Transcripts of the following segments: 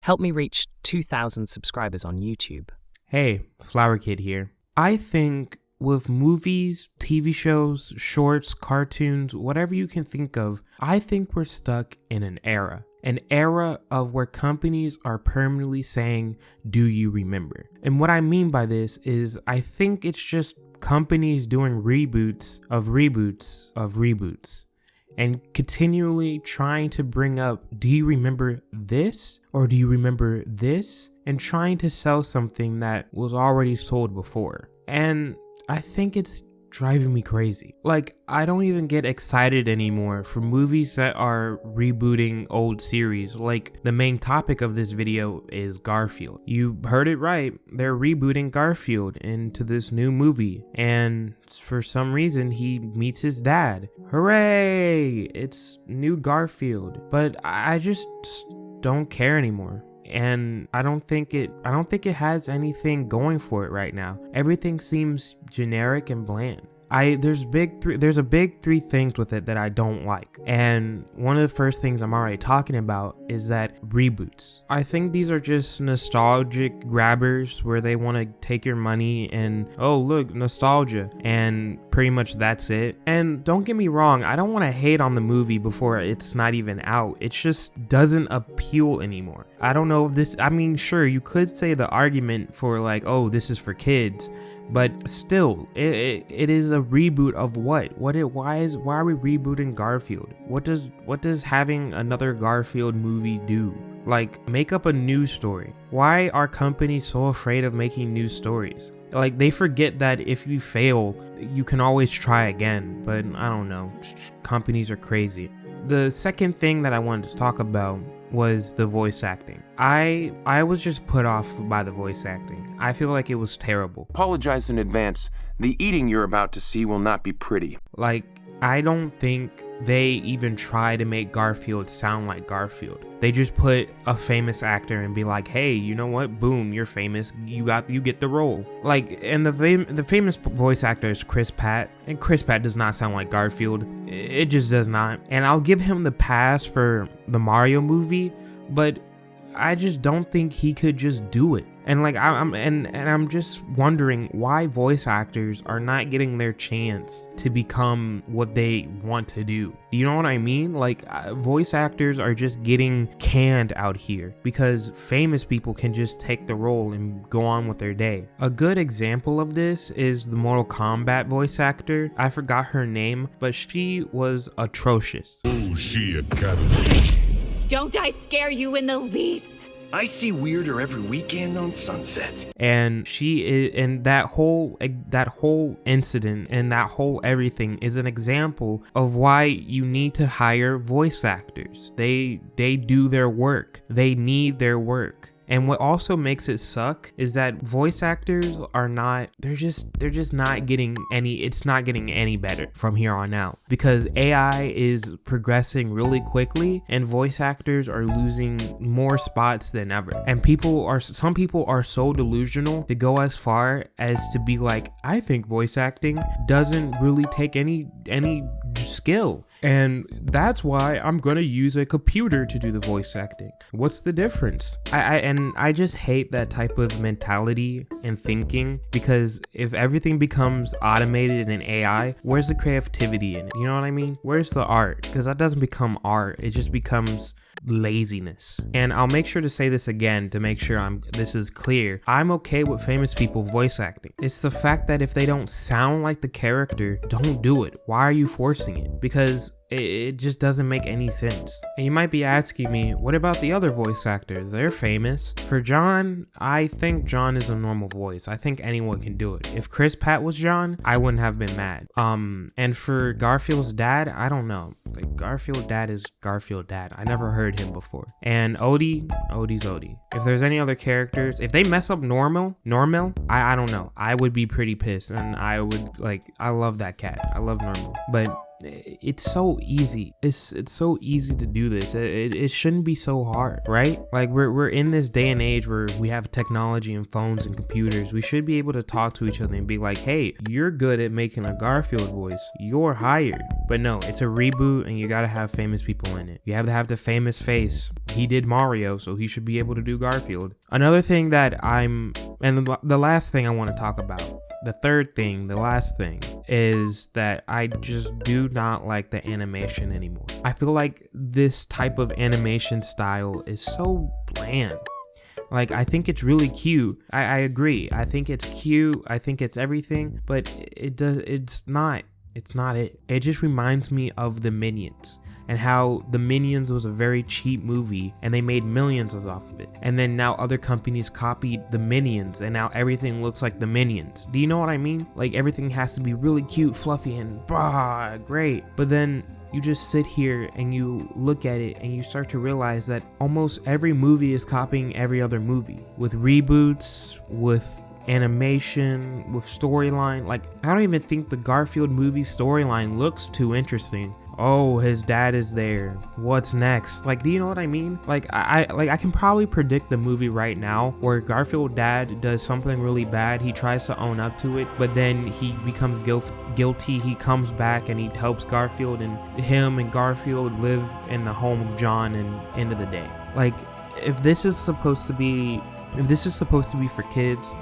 Help me reach 2,000 subscribers on YouTube. Hey, Flower Kid here. I think with movies, TV shows, shorts, cartoons, whatever you can think of, I think we're stuck in an era. An era of where companies are permanently saying, do you remember? And what I mean by this is I think it's just companies doing reboots of reboots of reboots and continually trying to bring up, do you remember this? Or do you remember this? And trying to sell something that was already sold before. And I think it's driving me crazy. Like, I don't even get excited anymore for movies that are rebooting old series. Like, the main topic of this video is Garfield. You heard it right. They're rebooting Garfield into this new movie. And for some reason, he meets his dad. Hooray! It's new Garfield. But I just don't care anymore. And I don't think it has anything going for it right now. Everything seems generic and bland. There's a big three things with it that I don't like. And one of the first things I'm already talking about is that reboots. I think these are just nostalgic grabbers where they want to take your money and, oh look, nostalgia, and pretty much that's it. And don't get me wrong, I don't want to hate on the movie before it's not even out. It just doesn't appeal anymore. I don't know if this, I mean, sure, you could say the argument for like, oh, this is for kids, but still, it is a reboot of what? Why are we rebooting Garfield? What does having another Garfield movie do? Like, make up a news story. Why are companies so afraid of making news stories? Like, they forget that if you fail, you can always try again. But I don't know, companies are crazy. The second thing that I wanted to talk about was the voice acting. I was just put off by the voice acting. I feel like it was terrible. Apologize in advance. The eating you're about to see will not be pretty. Like, I don't think they even try to make Garfield sound like Garfield. They just put a famous actor and be like, hey, you know what? Boom, you're famous. You get the role. Like, and the famous voice actor is Chris Pratt, and Chris Pratt does not sound like Garfield. It just does not. And I'll give him the pass for the Mario movie, but I just don't think he could just do it. And like I'm just wondering why voice actors are not getting their chance to become what they want to do. You know what I mean? Like, voice actors are just getting canned out here because famous people can just take the role and go on with their day. A good example of this is the Mortal Kombat voice actor. I forgot her name, but she was atrocious. Don't I scare you in the least? I see weirder every weekend on Sunset. And she is, and that whole incident and that whole everything is an example of why you need to hire voice actors. They do their work. They need their work. And what also makes it suck is that voice actors are not, they're just not getting it's not getting any better from here on out, because AI is progressing really quickly and voice actors are losing more spots than ever. And some people are so delusional to go as far as to be like, I think voice acting doesn't really take any skill. And that's why I'm gonna use a computer to do the voice acting. What's the difference? I just hate that type of mentality and thinking, because if everything becomes automated in AI, where's the creativity in it? You know what I mean? Where's the art? Because that doesn't become art. It just becomes laziness. And I'll make sure to say this again to make sure this is clear. I'm okay with famous people voice acting. It's the fact that if they don't sound like the character, don't do it. Why are you forcing it? Because it just doesn't make any sense. And you might be asking me, what about the other voice actors? They're famous. For John, I think John is a normal voice. I think anyone can do it. If Chris Pratt was John, I wouldn't have been mad. And for Garfield's dad, I don't know. Like, Garfield dad is Garfield dad. I never heard him before. And Odie's Odie. If there's any other characters, if they mess up Normal, I don't know. I would be pretty pissed, and I would, like, I love that cat. I love Normal. But it's so easy. It's so easy to do this. It shouldn't be so hard, right? Like we're in this day and age where we have technology and phones and computers. We should be able to talk to each other and be like, hey, you're good at making a Garfield voice, you're hired. But no, it's a reboot and you gotta have famous people in it. You have to have the famous face. He did Mario, so he should be able to do Garfield. Another thing that the last thing I want to talk about, the last thing is that I just do not like the animation anymore. I feel like this type of animation style is so bland. Like, I think it's really cute. I agree. I think it's cute. I think it's everything, but it's not it. It just reminds me of the Minions and how the Minions was a very cheap movie and they made millions off of it. And then now other companies copied the Minions and now everything looks like the Minions. Do you know what I mean? Like, everything has to be really cute, fluffy, and great. But then you just sit here and you look at it and you start to realize that almost every movie is copying every other movie with reboots, with animation, with storyline. Like, I don't even think the Garfield movie storyline looks too interesting. Oh, his dad is there. What's next? Like, do you know what I mean? Like, I can probably predict the movie right now where Garfield dad does something really bad. He tries to own up to it, but then he becomes guilty. He comes back and he helps Garfield, and him and Garfield live in the home of John, and end of the day. Like, if this is supposed to be for kids,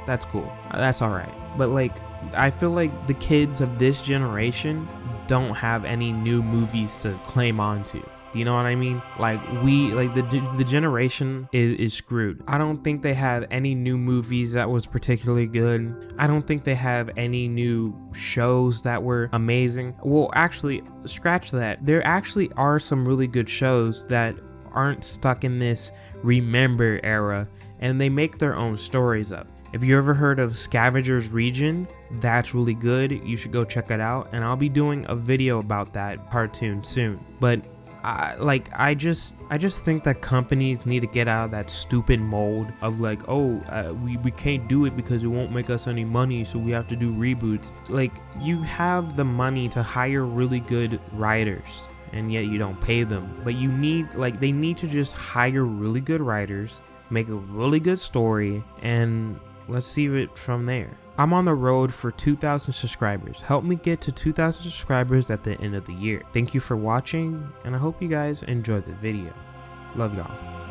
that's cool. That's all right. But like, I feel like the kids of this generation don't have any new movies to claim onto. You know what I mean? Like, the generation is screwed. I don't think they have any new movies that was particularly good. I don't think they have any new shows that were amazing. Well, actually, scratch that. There actually are some really good shows that aren't stuck in this remember era, and they make their own stories up. If you ever heard of Scavenger's Region, that's really good. You should go check it out, and I'll be doing a video about that cartoon soon. But I just think that companies need to get out of that stupid mold of like, we can't do it because it won't make us any money, so we have to do reboots. Like, you have the money to hire really good writers, and yet you don't pay them. But they need to just hire really good writers, make a really good story, and let's see it from there. I'm on the road for 2,000 subscribers. Help me get to 2,000 subscribers at the end of the year. Thank you for watching, and I hope you guys enjoyed the video. Love y'all.